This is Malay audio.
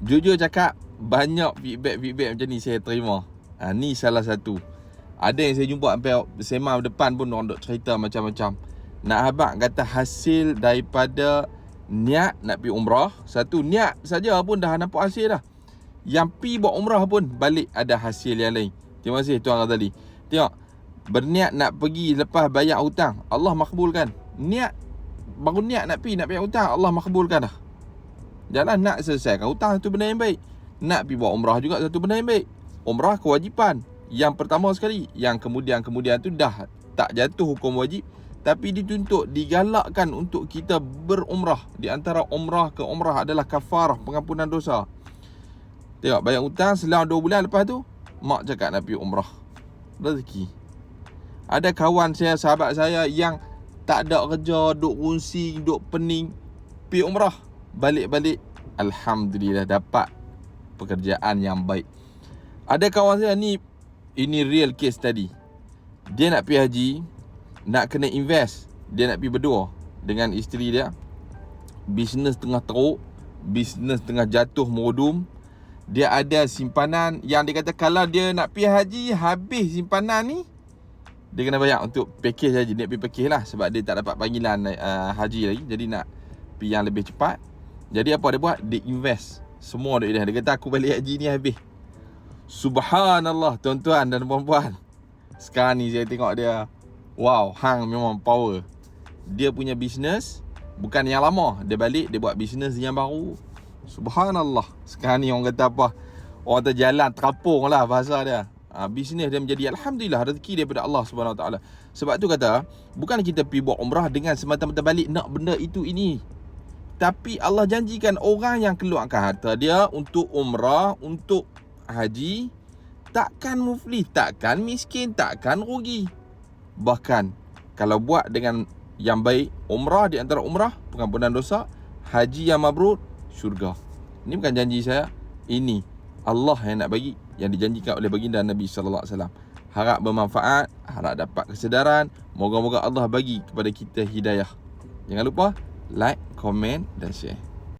Jujur cakap, banyak feedback macam ni saya terima. Ni salah satu. Ada yang saya jumpa sampai sembang depan pun orang duk cerita macam-macam. Nak habaq kata hasil daripada niat nak pergi umrah. Satu, niat saja pun dah nampak hasil dah. Yang pi buat umrah pun balik ada hasil yang lain. Terima kasih Tuan Ghazali. Tengok, berniat nak pergi lepas bayar hutang, Allah makbulkan. Baru niat nak bayar hutang, Allah makbulkan dah. Jalan nak selesaikan hutang, satu benda yang baik. Nak pergi buat umrah juga satu benda yang baik. Umrah kewajipan yang pertama sekali. Yang kemudian tu dah tak jatuh hukum wajib, tapi dituntut, digalakkan untuk kita berumrah. Di antara umrah ke umrah adalah kafarah, pengampunan dosa. Tengok, bayar hutang selang 2 bulan lepas tu, mak cakap nak pergi umrah. Rezeki. Ada kawan saya, sahabat saya yang tak ada kerja, duk runsing, duk pening, pergi umrah. Balik-balik, alhamdulillah dapat pekerjaan yang baik. Ada kawan saya ni, ini real case tadi. Dia nak pergi haji, nak kena invest. Dia nak pergi berdua dengan isteri dia. Bisnes tengah teruk, bisnes tengah jatuh merudum. Dia ada simpanan yang dia kata kalau dia nak pergi haji, habis simpanan ni, dia kena bayar untuk package haji. Dia pergi package lah, sebab dia tak dapat panggilan haji lagi. Jadi nak pergi yang lebih cepat. Jadi apa dia buat? Dia invest semua duit dia. Dia kata aku balik haji ni habis. Subhanallah tuan-tuan dan puan-puan. Sekarang ni saya tengok dia, wow, hang memang power. Dia punya bisnes bukan yang lama, dia balik, dia buat bisnes yang baru. Subhanallah. Sekarang ni orang kata apa? Orang terjalan terapung lah bahasa dia. Bisnes dia menjadi alhamdulillah rezeki daripada Allah Subhanahu Wa Taala. Sebab tu kata, bukan kita pergi buat umrah dengan semata-mata balik nak benda itu ini. Tapi Allah janjikan orang yang keluarkan harta dia untuk umrah, untuk haji, takkan muflis, takkan miskin, takkan rugi. Bahkan kalau buat dengan yang baik, umrah di antara umrah, pengampunan dosa, haji yang mabrur, syurga. Ini bukan janji saya, ini Allah yang nak bagi, yang dijanjikan oleh baginda Nabi sallallahu alaihi wasallam. Harap bermanfaat, harap dapat kesedaran. Moga-moga Allah bagi kepada kita hidayah. Jangan lupa like, komen dan share.